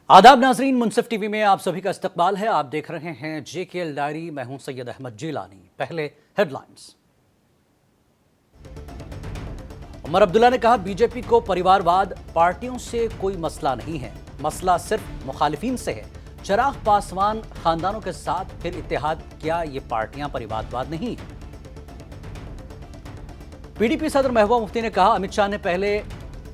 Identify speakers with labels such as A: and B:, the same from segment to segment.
A: आदाब नाजरीन, मुनसिफ टीवी में आप सभी का इस्तकबाल है। आप देख रहे हैं JKL डायरी। मैं हूं सैयद अहमद जिलानी। पहले हेडलाइंस। उमर अब्दुल्ला ने कहा, बीजेपी को परिवारवाद पार्टियों से कोई मसला नहीं है, मसला सिर्फ मुखालिफिन से है। चिराग पासवान खानदानों के साथ फिर इत्तेहाद, क्या ये पार्टियां परिवारवाद नहीं? PDP सदर महबूबा मुफ्ती ने कहा, अमित शाह ने पहले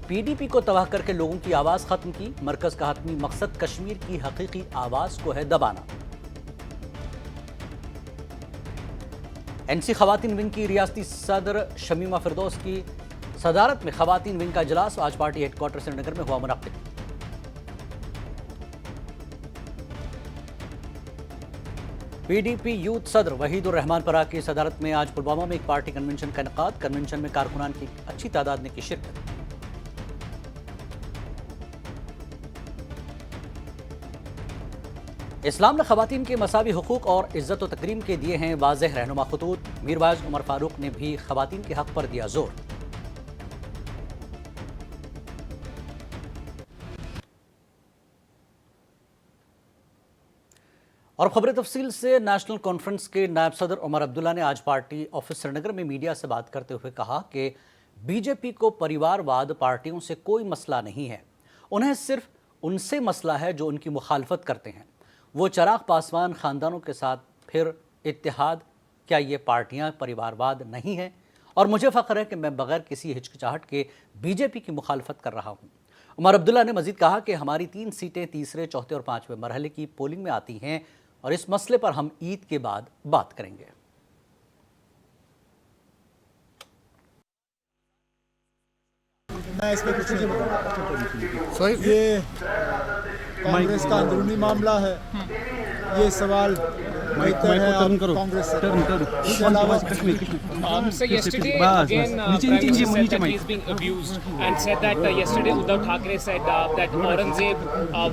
A: PDP को तबाह करके लोगों की आवाज खत्म की। मरकज का हतमी मकसद कश्मीर की हकीकी आवाज को है दबाना। NC खवातीन विंग की रियासती सदर शमीमा फिरदौस की सदारत में खवातीन विंग का इजलास आज पार्टी हेडक्वार्टर श्रीनगर में हुआ मुनक्किद। PDP यूथ सदर वहीदुर रहमान पराग की सदारत में आज पुलवामा में एक पार्टी कन्वेंशन का इनेकाद। कन्वेंशन में कारकुनान की अच्छी तादाद ने की शिरकत। इस्लाम ने खवातीन के मसावी हुकूक और इज्जत व तकरीम के दिए हैं वाज़ेह रहनुमा खतूत। मीरवाइज उमर फारूक ने भी खवातीन के हक पर दिया जोर। और खबरें तफसील से। नेशनल कॉन्फ्रेंस के नायब सदर उमर अब्दुल्ला ने आज पार्टी ऑफिस श्रीनगर में मीडिया से बात करते हुए कहा कि बीजेपी को परिवारवाद पार्टियों से कोई मसला नहीं है, उन्हें सिर्फ उनसे मसला है जो उनकी मुखालफत करते हैं। वो चिराग पासवान खानदानों के साथ फिर इत्तेहाद, क्या ये पार्टियां परिवारवाद नहीं हैं? और मुझे फ़ख्र है कि मैं बगैर किसी हिचकिचाहट के बीजेपी की मुखालफत कर रहा हूं। उमर अब्दुल्ला ने मजीद कहा कि हमारी 3 सीटें तीसरे, चौथे और 5वें मरहले की पोलिंग में आती हैं और इस मसले पर हम ईद के बाद बात करेंगे।
B: मैं इसमें कुछ नहीं बताऊंगा। ये कांग्रेस का अंदरूनी मामला है। ये सवाल कांग्रेस से।
C: So yesterday again Prime Minister said that he is being abused and said that yesterday Uddhav Thackeray said that Aurangzeb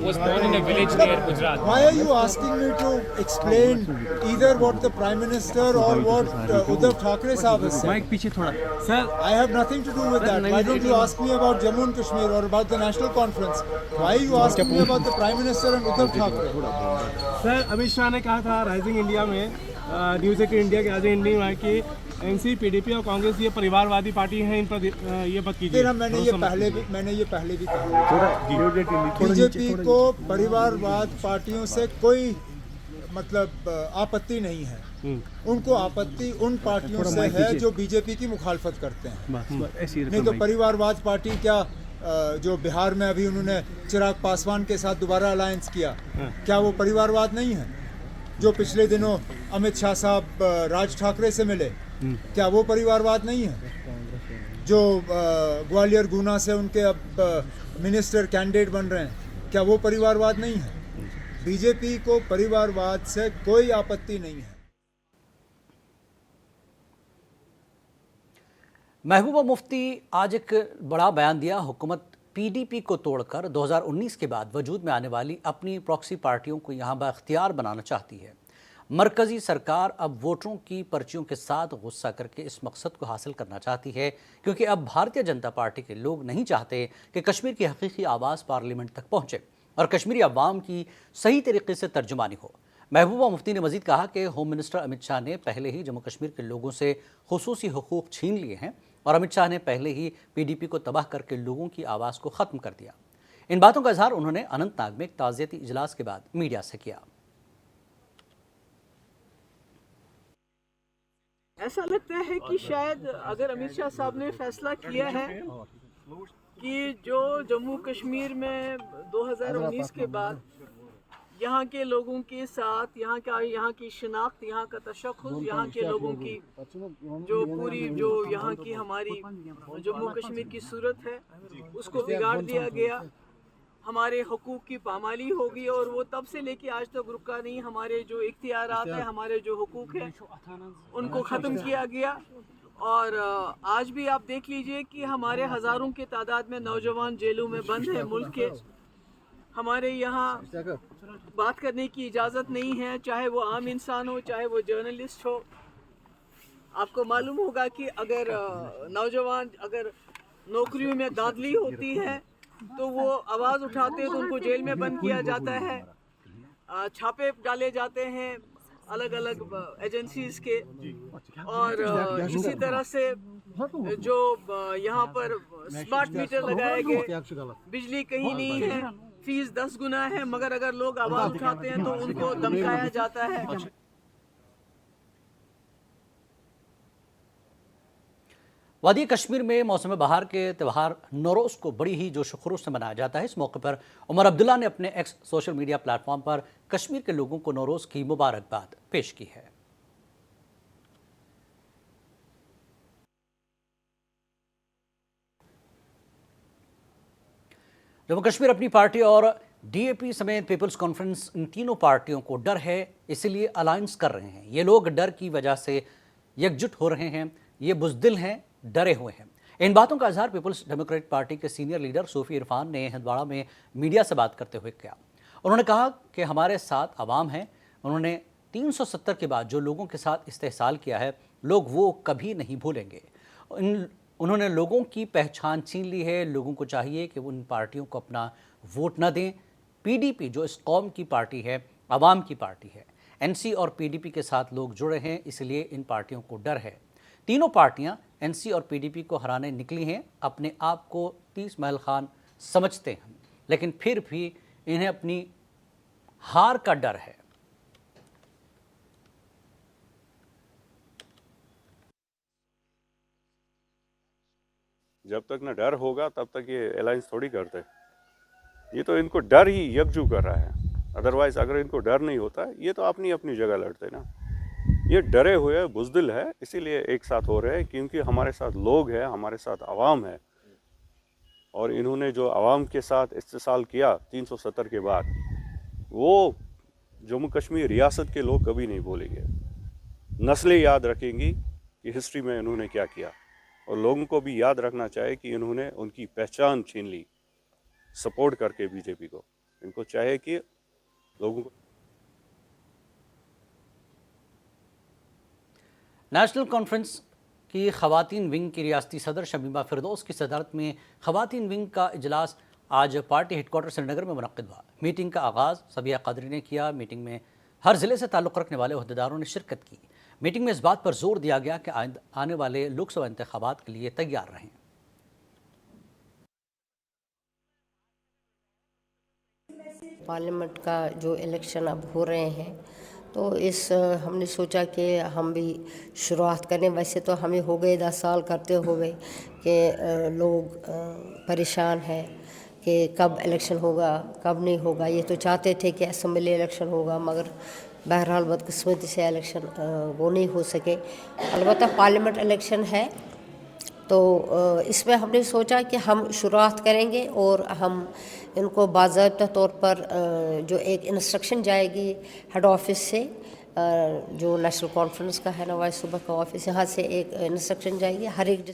C: was born in a village near Gujarat.
B: Why are you asking me to explain either what the Prime Minister or what Uddhav Thackeray साहब has said?
D: Mic पीछे थोड़ा sir.
B: I have nothing to do with that. Why don't you ask me about Jammu and Kashmir or about the National Conference? Why are you asking me about the Prime Minister and Uddhav Thackeray?
D: Sir, Amit Shah ने कहा था rising India में, news eighteen India के rising India में कि NC, PDP और कांग्रेस ये परिवारवादी party हैं, इन पर ये मत कीजिए।
B: मैंने ये पहले भी कहा, बीजेपी को परिवारवाद पार्टियों से कोई मतलब आपत्ति नहीं है। उनको आपत्ति उन पार्टियों से है जो बीजेपी की मुखालफत करते हैं। नहीं तो परिवारवाद पार्टी क्या, जो बिहार में अभी उन्होंने चिराग पासवान के साथ दोबारा अलायंस किया, क्या वो परिवारवाद नहीं है? जो पिछले दिनों अमित शाह साहब राज ठाकरे से मिले, क्या वो परिवारवाद नहीं है? जो ग्वालियर गुना से उनके अब मिनिस्टर कैंडिडेट बन रहे हैं, क्या वो परिवारवाद नहीं है? बीजेपी को परिवारवाद से कोई आपत्ति नहीं है।
A: महबूबा मुफ्ती आज एक बड़ा बयान दिया। हुकूमत PDP को तोड़कर 2019 के बाद वजूद में आने वाली अपनी प्रॉक्सी पार्टियों को यहाँ बाख्तियार बनाना चाहती है। मरकजी सरकार अब वोटरों की पर्चियों के साथ गुस्सा करके इस मकसद को हासिल करना चाहती है, क्योंकि अब भारतीय जनता पार्टी के लोग नहीं चाहते कि कश्मीर की हकीकी आवाज़ पार्लियामेंट तक पहुँचे और कश्मीरी अवाम की सही तरीके से तर्जुमानी हो। महबूबा मुफ्ती ने मजीद कहा कि होम मिनिस्टर अमित शाह ने पहले ही जम्मू कश्मीर के लोगों से खुसूसी हुकूक छीन लिए हैं और अमित शाह ने पहले ही PDP को तबाह करके लोगों की आवाज़ को ख़त्म कर दिया। इन बातों का इजहार उन्होंने अनंतनाग में एक ताज़ियती इजलास के बाद मीडिया से किया।
E: ऐसा लगता है कि शायद अगर अमित शाह साहब ने फैसला किया है कि जो जम्मू कश्मीर में 2019 के बाद यहाँ के लोगों के साथ यहाँ की शिनाख्त, यहाँ का तशख़्ख़ुस, यहाँ के लोगों की जो पूरी जो यहाँ की हमारी जम्मू कश्मीर की सूरत है उसको बिगाड़ दिया गया, हमारे हुकूक की पामाली होगी और वो तब से लेके आज तक रुका नहीं। हमारे जो इख्तियारात हैं, हमारे जो हुकूक हैं, उनको ख़त्म किया गया। और आज भी आप देख लीजिए कि हमारे हज़ारों की तादाद में नौजवान जेलों में बंद हैं मुल्क के। हमारे यहाँ बात करने की इजाज़त नहीं है, चाहे वो आम इंसान हो, चाहे वो जर्नलिस्ट हो। आपको मालूम होगा कि अगर नौजवान अगर नौकरियों में दाखिली होती है तो वो आवाज़ उठाते हैं तो उनको जेल में बंद किया जाता है, छापे डाले जाते हैं अलग अलग एजेंसीज के। और इसी तरह से जो यहाँ पर स्मार्ट मीटर लगाए गए, बिजली कहीं नहीं है, फीस 10 गुना है, मगर अगर लोग आवाज़ उठाते हैं तो उनको धमकाया जाता है।
A: वादी कश्मीर में मौसम बहार के त्यौहार नौरोज़ को बड़ी ही जोश खरोश से मनाया जाता है। इस मौके पर उमर अब्दुल्ला ने अपने एक्स सोशल मीडिया प्लेटफॉर्म पर कश्मीर के लोगों को नौरोज़ की मुबारकबाद पेश की है। जम्मू कश्मीर अपनी पार्टी और डीएपी समेत पीपल्स कॉन्फ्रेंस, इन तीनों पार्टियों को डर है, इसलिए अलायंस कर रहे हैं। ये लोग डर की वजह से एकजुट हो रहे हैं, ये बुज़दिल हैं, डरे हुए हैं। इन बातों का इजहार पीपल्स डेमोक्रेटिक पार्टी के सीनियर लीडर सूफी इरफान ने हंदवाड़ा में मीडिया से बात करते हुए किया। उन्होंने कहा कि हमारे साथ अवाम है। उन्होंने 370 के बाद जो लोगों के साथ इस्तेहसाल किया है, लोग वो कभी नहीं भूलेंगे। उन्होंने लोगों की पहचान छीन ली है। लोगों को चाहिए कि उन पार्टियों को अपना वोट न दें। पीडीपी जो इस कौम की पार्टी है, अवाम की पार्टी है। एनसी और पीडीपी के साथ लोग जुड़े हैं, इसलिए इन पार्टियों को डर है। तीनों पार्टियां एनसी और पीडीपी को हराने निकली हैं। अपने आप को 30 महल खान समझते हैं, लेकिन फिर भी इन्हें अपनी हार का डर है।
F: जब तक न डर होगा तब तक ये अलायंस थोड़ी करते। ये तो इनको डर ही यकजू कर रहा है। अदरवाइज अगर इनको डर नहीं होता, ये तो अपनी अपनी जगह लड़ते ना। ये डरे हुए बुज़दिल है, इसीलिए एक साथ हो रहे हैं, क्योंकि हमारे साथ लोग हैं, हमारे साथ अवाम है। और इन्होंने जो अवाम के साथ इस्तेसाल किया 370 के बाद, वो जम्मू कश्मीर रियासत के लोग कभी नहीं भूलेंगे। नस्लें याद रखेंगी कि हिस्ट्री में इन्होंने क्या किया। और लोगों को भी याद रखना चाहिए कि इन्होंने उनकी पहचान छीन ली सपोर्ट करके बीजेपी को। इनको चाहिए कि लोगों को।
A: नेशनल कॉन्फ्रेंस की ख़वातीन विंग की रियासती सदर शमीमा फिरदौस की सदारत में ख़वातीन विंग का इजलास आज पार्टी हेडक्वार्टर श्रीनगर में मुनक़्क़िद हुआ। मीटिंग का आगाज़ सबिया क़ादरी ने किया। मीटिंग में हर ज़िले से ताल्लुक़ रखने वाले ओहदेदारों ने शिरकत की। मीटिंग में इस बात पर जोर दिया गया कि आने वाले लोकसभा इंतखाबात के लिए तैयार रहें।
G: पार्लियामेंट का जो इलेक्शन अब हो रहे हैं, तो हमने सोचा कि हम भी शुरुआत करें। वैसे तो हमें हो गए 10 साल करते हुए कि लोग परेशान हैं कि कब इलेक्शन होगा, कब नहीं होगा। ये तो चाहते थे कि असेंबली इलेक्शन होगा, मगर बहरहाल बदकिस्मती से इलेक्शन वो नहीं हो सके। अलबत्ता पार्लियामेंट इलेक्शन है, तो इसमें हमने सोचा कि हम शुरुआत करेंगे और हम इनको बाज़ाब्ता तौर पर जो एक इंस्ट्रक्शन जाएगी हेड ऑफिस से, जो नेशनल कॉन्फ्रेंस का है नवाज सूबा का ऑफिस, यहाँ से एक इंस्ट्रक्शन जाएगी हर एक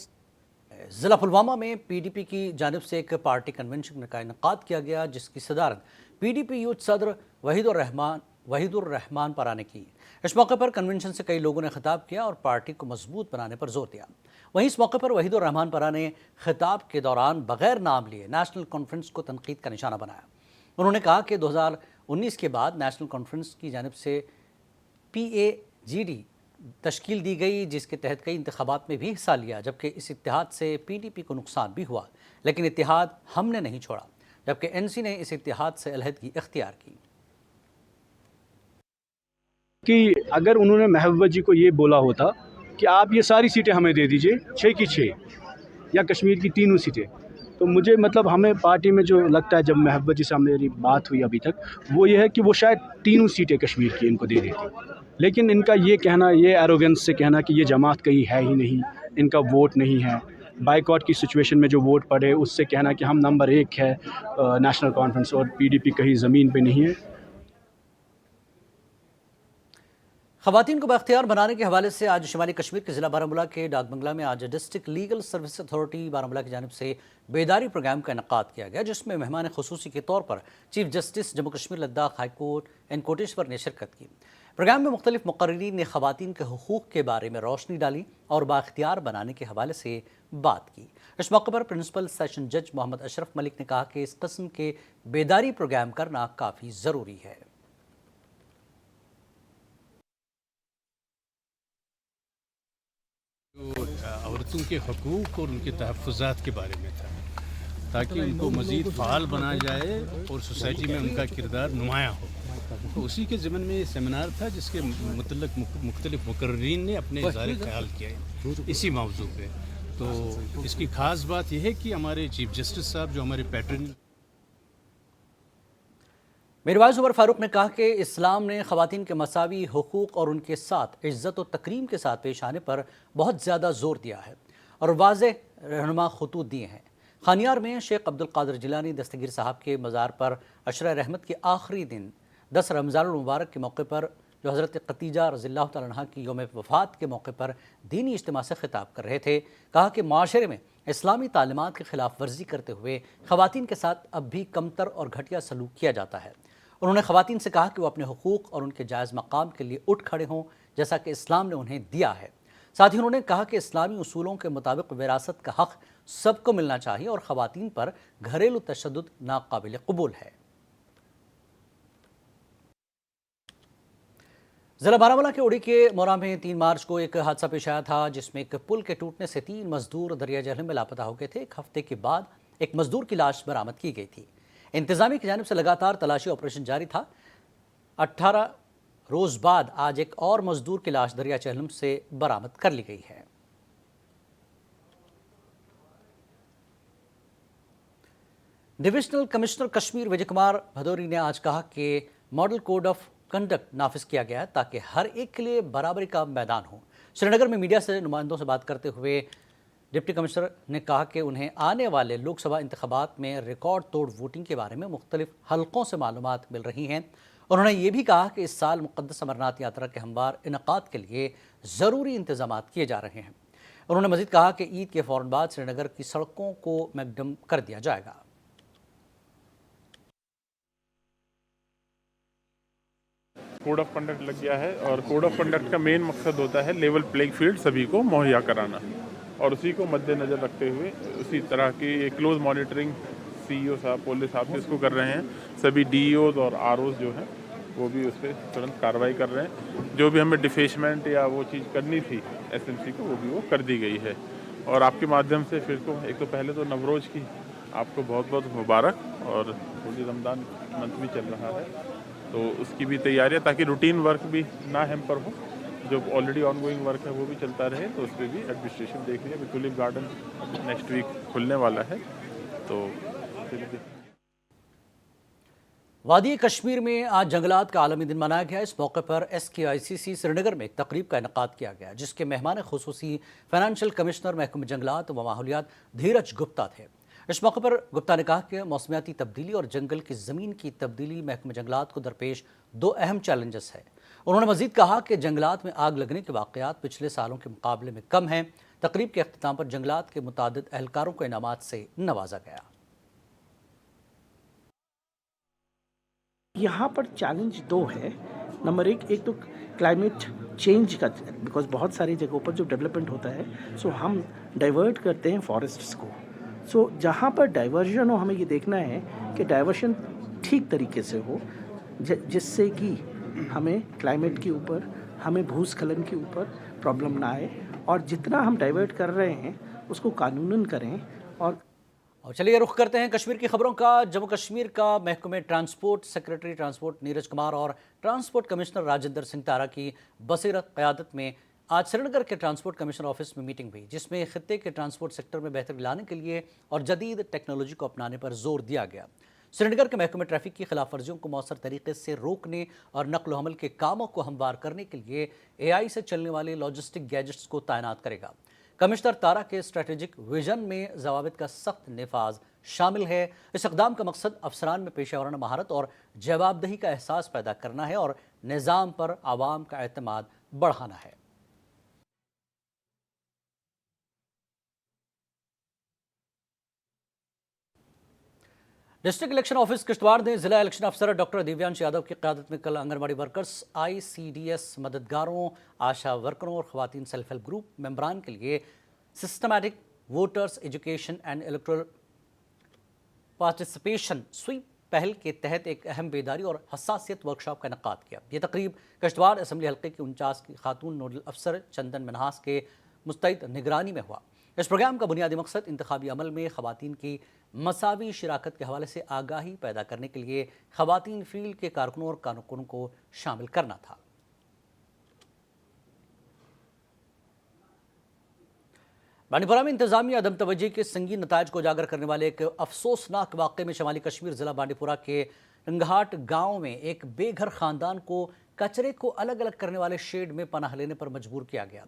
A: ज़िला पुलवामा में पीडीपी की जानिब से एक पार्टी कन्वेंशन का इनेकाद किया गया, जिसकी सदारत पीडीपी यूथ सदर वहीदुर रहमान परा ने की। इस मौके पर कन्वेंशन से कई लोगों ने खिताब किया और पार्टी को मजबूत बनाने पर जोर दिया। वहीं इस मौके पर वहीदुर रहमान परा ने खिताब के दौरान बगैर नाम लिए नेशनल कॉन्फ्रेंस को तनकीद का निशाना बनाया। उन्होंने कहा कि 2019 के बाद नेशनल कॉन्फ्रेंस की जानिब से PAGD तश्कील दी गई, जिसके तहत कई इंतखाबात में भी हिस्सा लिया, जबकि इस इत्तेहाद से पीडीपी को नुकसान भी हुआ, लेकिन इत्तेहाद हमने नहीं छोड़ा, जबकि एनसी ने इस इत्तेहाद से अलहदगी इख्तियार की।
H: कि अगर उन्होंने महबूबा जी को ये बोला होता कि आप ये सारी सीटें हमें दे दीजिए, 6 की 6, या कश्मीर की 3 सीटें, तो मुझे मतलब हमें पार्टी में जो लगता है, जब महबूबा जी से मेरी बात हुई अभी तक, वो ये है कि वो शायद 3 सीटें कश्मीर की इनको दे देती। लेकिन इनका ये कहना, ये एरोगेंस से कहना कि ये जमात कहीं है ही नहीं, इनका वोट नहीं है, बाइकआउट की सिचुएशन में जो वोट पड़े उससे कहना कि हम नंबर 1 है नेशनल कॉन्फ्रेंस और पीडीपी कहीं ज़मीन पे नहीं है।
A: ख़वातीन को बाख्तियार बनाने के हवाले से आज शुमाली कश्मीर के ज़िला बारामूला के डाक बंगला में आज district legal service authority Baramulla की जानिब से बेदारी प्रोग्राम का इनेकाद किया गया, जिसमें मेहमान खुसूसी के तौर पर chief justice Jammu Kashmir Ladakh high court N Koteshwar ने शिरकत की। प्रोग्राम में मुख्तलिफ मुकर्रीरीन ने ख़वातीन के हुकूक़ के बारे में रोशनी डाली और बाख्तियार बनाने के हवाले से बात की। इस मौके पर प्रिंसिपल सेशन जज मोहम्मद अशरफ मलिक ने कहा कि इस किस्म के बेदारी प्रोग्राम करना काफ़ी ज़रूरी है।
I: औरतों के हकूक़ और उनके तहफ़्फ़ुज़ात के बारे में था, ताकि उनको मज़ीद फ़ाल बनाया जाए और सोसाइटी में उनका किरदार नुमायाँ हो। तो उसी के ज़मन में सेमिनार था जिसके मुतल्लिक़ मुख्तलिफ़ मुकर्रीरीन ने अपने इज़हार ख़याल किया इसी मौजू पे। तो इसकी ख़ास बात यह है कि हमारे चीफ जस्टिस साहब जो हमारे पैटर्न
A: मीरवाइज़ उमर फ़ारूक ने कहा कि इस्लाम ने ख़वातीन के मसावी हुकूक़ और उनके साथ इज़्ज़त और तकरीम के साथ पेश आने पर बहुत ज़्यादा ज़ोर दिया है और वाज़ेह रहनुमा ख़ुतूत दिए हैं। खानियार में शेख अब्दुल कादिर जिलानी दस्तगीर साहब के मज़ार पर अशरा रहमत के आखिरी दिन 10 रमज़ानुल मुबारक के मौके पर जो हज़रत खतीजा रज़ियल्लाहु तआला अन्हा की यौम वफ़ात के मौके पर दीनी इज्तिमा से ख़िताब कर रहे थे। कहा कि माशरे में इस्लामी तालीमात की खिलाफ वर्जी करते हुए ख़वातीन के साथ अब भी कमतर और घटिया सलूक किया जाता है। उन्होंने ख़वातीन से कहा कि वो अपने हुकूक़ और उनके जायज़ मकाम के लिए उठ खड़े हों जैसा कि इस्लाम ने उन्हें दिया है। साथ ही उन्होंने कहा कि इस्लामी उसूलों के मुताबिक विरासत का हक़ सबको मिलना चाहिए और ख़वातीन पर घरेलू तशद्दुद नाक़ाबिल क़बूल है। ज़िला बारामूला के उड़ी के मोरा में 3 मार्च को एक हादसा पेश आया था जिसमें एक पुल के टूटने से 3 मजदूर दरिया जहलम में लापता हो गए थे। एक हफ्ते के बाद एक मजदूर की लाश बरामद की गई थी। इंतज़ामिया की जानिब से लगातार तलाशी ऑपरेशन जारी था। 18 रोज़ बाद आज एक और मजदूर की लाश दरिया जहलम से बरामद कर ली गई है। डिविजनल कमिश्नर कश्मीर विजय कुमार भदौरी ने आज कहा कि मॉडल कोड ऑफ कंडक्ट नाफिज किया गया है ताकि हर एक के लिए बराबरी का मैदान हो। श्रीनगर में मीडिया से नुमाइंदों से बात करते हुए डिप्टी कमिश्नर ने कहा कि उन्हें आने वाले लोकसभा इंतखाबात में रिकॉर्ड तोड़ वोटिंग के बारे में मुख्तलिफ हलकों से मालूमात मिल रही हैं। उन्होंने ये भी कहा कि इस साल मुक़द्दस अमरनाथ यात्रा के हमवार इनक़ाद के लिए ज़रूरी इंतजाम किए जा रहे हैं। उन्होंने मज़ीद कहा कि ईद के फ़ौरन बाद श्रीनगर की सड़कों को मैकडम कर दिया जाएगा।
J: कोड ऑफ कंडक्ट लग गया है और कोड ऑफ कंडक्ट का मेन मकसद होता है लेवल प्लेइंग फील्ड सभी को मुहैया कराना और उसी को मद्देनज़र रखते हुए उसी तरह की क्लोज मॉनिटरिंग सीईओ साहब पुलिस साहब भी इसको कर रहे हैं। सभी डीईओज और आरओज जो हैं वो भी उस पर तुरंत कार्रवाई कर रहे हैं। जो भी हमें डिफेशमेंट या वो चीज़ करनी थी एसएमसी को वो कर दी गई है। और आपके माध्यम से फिर को एक तो पहले तो नवरोज़ की आपको बहुत बहुत मुबारक और होली रमज़ान मंथ भी चल रहा है तो उसकी भी तैयारी है ताकि रूटीन वर्क भी ना हैम्पर हो। जो ऑलरेडी ऑन गोइंग वर्क है वो भी चलता रहे तो उस पर भी एडमिनिस्ट्रेशन देख रही है। टुलिप गार्डन नेक्स्ट वीक खुलने वाला है तो
A: वादी कश्मीर में आज जंगलात का आलमी दिन मनाया गया। इस मौके पर SKICC श्रीनगर में एक तकरीब का इनेकाद किया गया जिसके मेहमान खुसूसी फाइनेंशियल कमिश्नर महकमा जंगलात व माहौलियात धीरज गुप्ता थे। इस मौके पर गुप्ता ने कहा कि मौसमियाती तब्दीली और जंगल की ज़मीन की तब्दीली महकमा जंगलात को दरपेश 2 अहम चैलेंजेस है। उन्होंने मज़ीद कहा कि जंगलात में आग लगने के वाक़यात पिछले सालों के मुकाबले में कम हैं। तकरीब के अख्तिताम पर जंगलात के मुतादिद एहलकारों को इनामात से नवाजा गया।
K: यहाँ पर चैलेंज 2 है। नंबर एक तो क्लाइमेट चेंज का, बिकॉज बहुत सारी जगहों पर जो डेवलपमेंट होता है सो हम डाइवर्ट करते हैं फॉरेस्ट्स को। सो जहाँ पर डाइवर्जन हो हमें ये देखना है कि डाइवर्शन ठीक तरीके से हो जिससे कि हमें क्लाइमेट के ऊपर, हमें भूस्खलन के ऊपर प्रॉब्लम ना आए और जितना हम डाइवर्ट कर रहे हैं उसको कानूनन करें। और
A: चलिए रुख करते हैं कश्मीर की खबरों का। जम्मू कश्मीर का महकमे transport secretary transport Neeraj Kumar और ट्रांसपोर्ट कमिश्नर राजेंद्र सिंह तारा की बसीरत क़यादत में आज श्रीनगर के ट्रांसपोर्ट कमिश्नर ऑफिस में मीटिंग हुई जिसमें खित्ते के ट्रांसपोर्ट सेक्टर में बेहतरी लाने के लिए और जदीद टेक्नोलॉजी को अपनाने पर जोर दिया गया। श्रीनगर के महकमे ट्रैफिक की खिलाफ वर्जियों को मौसर तरीके से रोकने और नकल हमल के कामों को हमवार करने के लिए AI से चलने वाले लॉजिस्टिक गैजेट्स को तैनात करेगा। कमिश्नर तारा के स्ट्रेटेजिक विजन में ज़वाबित का सख्त नफाज शामिल है। इस इक़दाम का मकसद अफसरान में पेशेवराना महारत और जवाबदेही का एहसास पैदा करना है और निज़ाम पर आवाम का एतमाद बढ़ाना है। डिस्ट्रिक्ट इलेक्शन ऑफिस किश्तवाड़ ने जिला इलेक्शन अफसर डॉक्टर दिव्यांश यादव की क़यादत में कल आंगनबाड़ी वर्कर्स, ICDS मददगारों, आशा वर्करों और ख़वातीन सेल्फ हेल्प ग्रुप मेंबरान के लिए systematic voters education and electoral participation SVEEP पहल के तहत एक अहम बेदारी और हसासियत वर्कशॉप का इनेकाद किया। ये तकरीब किश्तवाड़ असम्बली हल्के की 49 की खातून नोडल अफसर चंदन मनहास के मुस्तैद निगरानी में हुआ। इस प्रोग्राम का बुनियादी मकसद इंतखाबी अमल में ख़वातीन की मसावी शिराकत के हवाले से आगाही पैदा करने के लिए ख़वातीन फील्ड के कारकुनों और कारकुनों को शामिल करना था। बांडीपुरा में इंतजामिया अदम तवज्जो के संगीन नताइज को उजागर करने वाले एक अफसोसनाक वाक़े में शमाली कश्मीर ज़िला बांडीपुरा के रंगहाट गाँव में एक बेघर ख़ानदान को कचरे को अलग अलग करने वाले शेड में पनाह लेने पर मजबूर किया गया।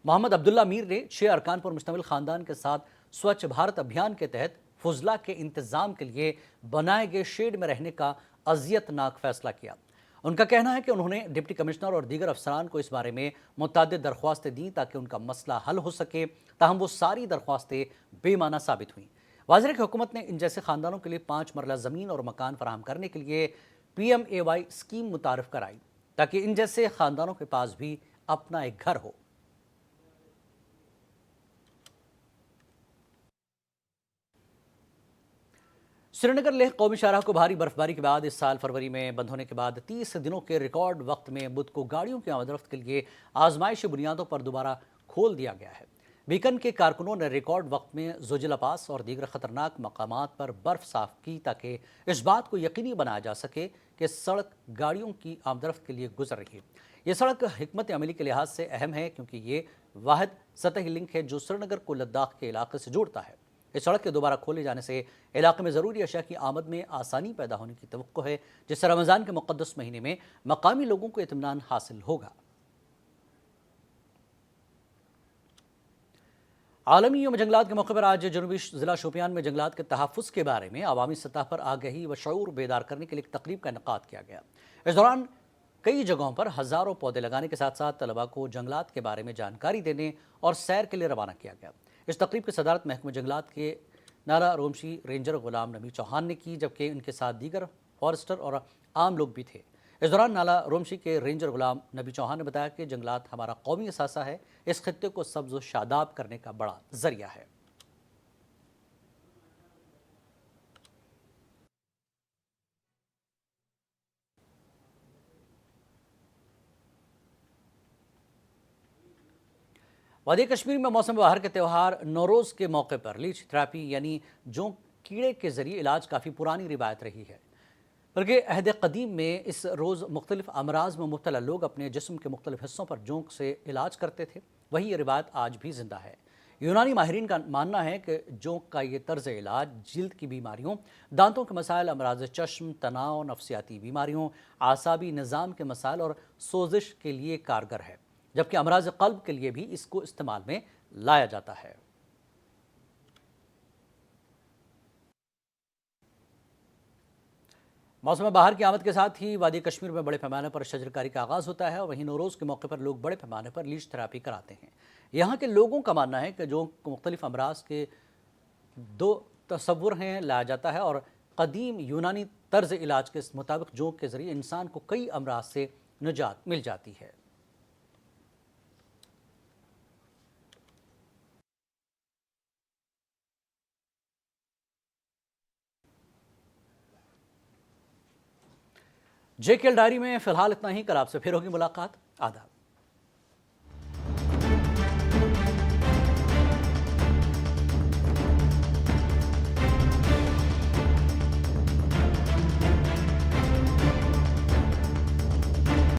A: मोहम्मद अब्दुल्ला मीर ने 6 अरकान पर मुश्तमिल ख़ानदान के साथ स्वच्छ भारत अभियान के तहत फुजला के इंतज़ाम के लिए बनाए गए शेड में रहने का अज़ियतनाक फ़ैसला किया। उनका कहना है कि उन्होंने डिप्टी कमिश्नर और दीगर अफसरान को इस बारे में मुतअद्दिद दरख्वास्तें दी ताकि उनका मसला हल हो सके, ताहम वो सारी दरख्वास्तें बेमाना साबित हुईं। वाज़िर की हुकूमत ने इन जैसे ख़ानदानों के लिए 5 मरला ज़मीन और मकान फराहम करने के लिए PMAY स्कीम मुतारफ़ कराई ताकि इन जैसे ख़ानदानों के पास भी अपना एक घर हो। श्रीनगर लेह कौमी शाहराह को भारी बर्फबारी के बाद इस साल फरवरी में बंद होने के बाद 30 दिनों के रिकॉर्ड वक्त में बुध को गाड़ियों की आमद-रफ्त के लिए आजमाइशी बुनियादों पर दोबारा खोल दिया गया है। बीकन के कारकुनों ने रिकॉर्ड वक्त में ज़ोजिला पास और दीगर ख़तरनाक मकामात पर बर्फ़ साफ़ की ताकि इस बात को यकीनी बनाया जा सके कि सड़क गाड़ियों की आमद-रफ्त के लिए गुजर रही है। ये सड़क हिकमत अमली के लिहाज से अहम है क्योंकि ये वाहिद सतही लिंक है जो श्रीनगर को लद्दाख के इलाके से जोड़ता है। इस सड़क के दोबारा खोले जाने से इलाके में ज़रूरी अशिया की आमद में आसानी पैदा होने की तवक्को है, जिससे रमज़ान के मुक़द्दस महीने में मकामी लोगों को इत्मीनान हासिल होगा। आलमी यौम जंगलात के मौके पर आज जनूबी ज़िला शोपियान में जंगलात के तहफ़्फ़ुज़ के बारे में अवामी सतह पर आगही व शऊर बेदार करने के लिए एक तकरीब का इनेकाद किया गया। इस दौरान कई जगहों पर हज़ारों पौधे लगाने के साथ साथ तलबा को जंगलात के बारे में जानकारी देने और सैर के लिए रवाना किया गया। इस तकरीब की सदारत महकमा जंगलात के नाला रोमशी रेंजर गुलाम नबी चौहान ने की, जबकि उनके साथ दीगर फॉरेस्टर और आम लोग भी थे। इस दौरान नाला रोमशी के रेंजर गुलाम नबी चौहान ने बताया कि जंगलात हमारा कौमी असासा है, इस खित्ते को सब्ज़ व शादाब करने का बड़ा ज़रिया है। वादी कश्मीर में मौसम बहार के त्यौहार नौरोज़ के मौके पर लीच थेरेपी यानी जोंक कीड़े के ज़रिए इलाज काफ़ी पुरानी रिवायत रही है, बल्कि अहद कदीम में इस रोज़ मुख्तलिफ अमराज में मुब्तला लोग अपने जिस्म के मुख्तलिफ हिस्सों पर जोंक से इलाज करते थे। वही ये रिवायत आज भी ज़िंदा है। यूनानी माहिरीन का मानना है कि जोंक का ये तर्ज इलाज जिल्द की बीमारियों, दांतों के मसाइल, अमराज चश्म, तनाव, नफ्सियाती बीमारियों, आसाबी निज़ाम के मसाइल और सोजिश के लिए कारगर है, जबकि अमराज क़ल्ब के लिए भी इसको इस्तेमाल में लाया जाता है। मौसम बहार की आमद के साथ ही वादी कश्मीर में बड़े पैमाने पर शजरकारी का आगाज़ होता है और वहीं नौरोज़ के मौके पर लोग बड़े पैमाने पर लीच थेरेपी कराते हैं। यहाँ के लोगों का मानना है कि जो मुख्तलिफ अमराज के 2 तस्वुर हैं लाया जाता है और कदीम यूनानी तर्ज इलाज के मुताबिक जोंक के ज़रिए इंसान को कई अमराज से निजात मिल जाती है। JKL डायरी में फ़िलहाल इतना ही। कल आपसे फिर होगी मुलाकात। आदाब।